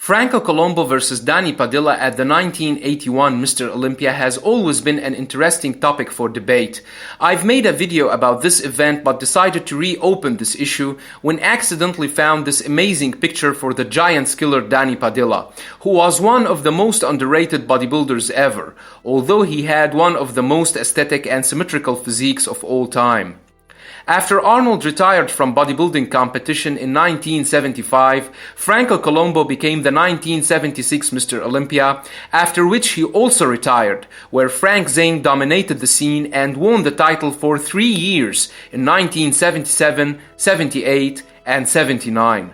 Franco Columbu versus Danny Padilla at the 1981 Mr. Olympia has always been an interesting topic for debate. I've made a video about this event but decided to reopen this issue when accidentally found this amazing picture for the giant killer Danny Padilla, who was one of the most underrated bodybuilders ever, although he had one of the most aesthetic and symmetrical physiques of all time. After Arnold retired from bodybuilding competition in 1975, Franco Columbu became the 1976 Mr. Olympia, after which he also retired, where Frank Zane dominated the scene and won the title for 3 years in 1977, 78, and 79.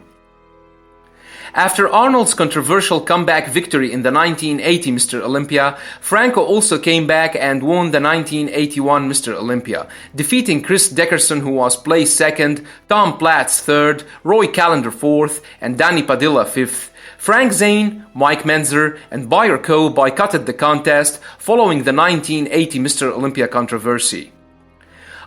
After Arnold's controversial comeback victory in the 1980 Mr. Olympia, Franco also came back and won the 1981 Mr. Olympia, defeating Chris Dickerson, who was placed second, Tom Platz third, Roy Callender fourth, and Danny Padilla fifth. Frank Zane, Mike Menzer, and Bayer Coe boycotted the contest following the 1980 Mr. Olympia controversy.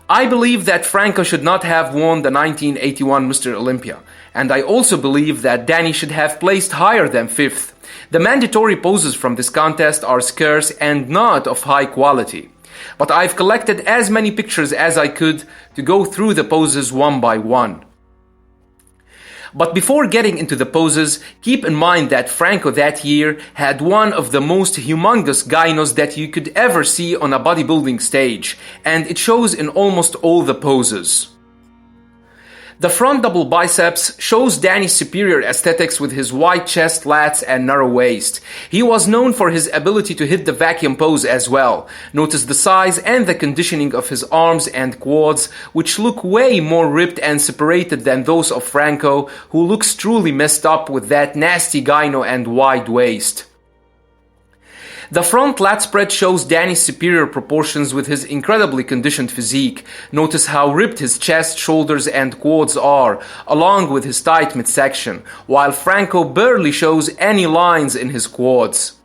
I believe that Franco should not have won the 1981 Mr. Olympia, and I also believe that Danny should have placed higher than fifth. The mandatory poses from this contest are scarce and not of high quality, but I've collected as many pictures as I could to go through the poses one by one. But before getting into the poses, keep in mind that Franco that year had one of the most humongous gynos that you could ever see on a bodybuilding stage, and it shows in almost all the poses. The front double biceps shows Danny's superior aesthetics with his wide chest, lats, and narrow waist. He was known for his ability to hit the vacuum pose as well. Notice the size and the conditioning of his arms and quads, which look way more ripped and separated than those of Franco, who looks truly messed up with that nasty gyno and wide waist. The front lat spread shows Danny's superior proportions with his incredibly conditioned physique. Notice how ripped his chest, shoulders, and quads are, along with his tight midsection, while Franco barely shows any lines in his quads.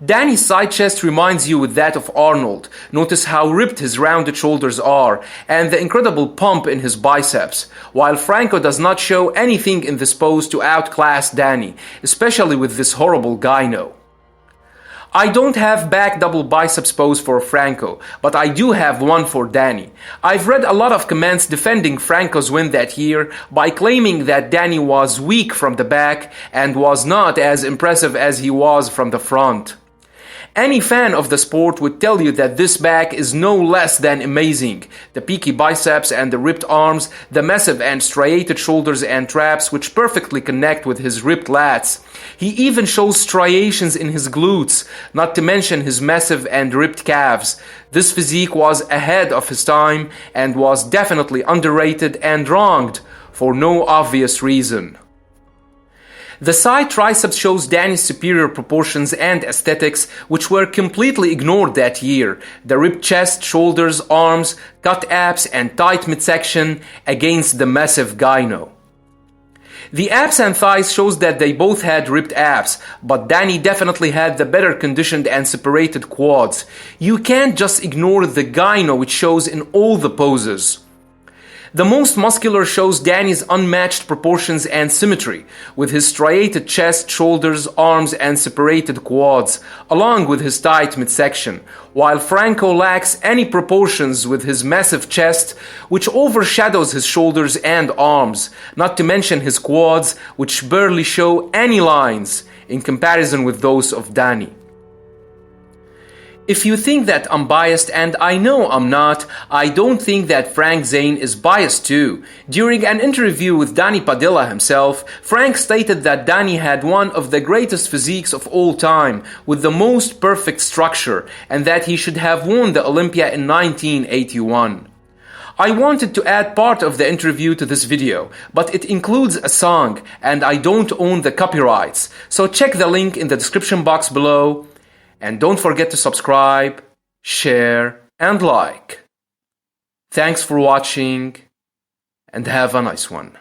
Danny's side chest reminds you with that of Arnold. Notice how ripped his rounded shoulders are, and the incredible pump in his biceps, while Franco does not show anything in this pose to outclass Danny, especially with this horrible gyno. I don't have back double biceps pose for Franco, but I do have one for Danny. I've read a lot of comments defending Franco's win that year by claiming that Danny was weak from the back and was not as impressive as he was from the front. Any fan of the sport would tell you that this back is no less than amazing. The peaky biceps and the ripped arms, the massive and striated shoulders and traps which perfectly connect with his ripped lats. He even shows striations in his glutes, not to mention his massive and ripped calves. This physique was ahead of his time and was definitely underrated and wronged for no obvious reason. The side triceps shows Danny's superior proportions and aesthetics, which were completely ignored that year. The ripped chest, shoulders, arms, cut abs, and tight midsection against the massive gyno. The abs and thighs shows that they both had ripped abs, but Danny definitely had the better conditioned and separated quads. You can't just ignore the gyno which shows in all the poses. The most muscular shows Danny's unmatched proportions and symmetry, with his striated chest, shoulders, arms, and separated quads, along with his tight midsection, while Franco lacks any proportions with his massive chest, which overshadows his shoulders and arms, not to mention his quads, which barely show any lines in comparison with those of Danny. If you think that I'm biased, and I know I'm not, I don't think that Frank Zane is biased too. During an interview with Danny Padilla himself, Frank stated that Danny had one of the greatest physiques of all time, with the most perfect structure, and that he should have won the Olympia in 1981. I wanted to add part of the interview to this video, but it includes a song, and I don't own the copyrights, so check the link in the description box below. And don't forget to subscribe, share, and like. Thanks for watching, and have a nice one.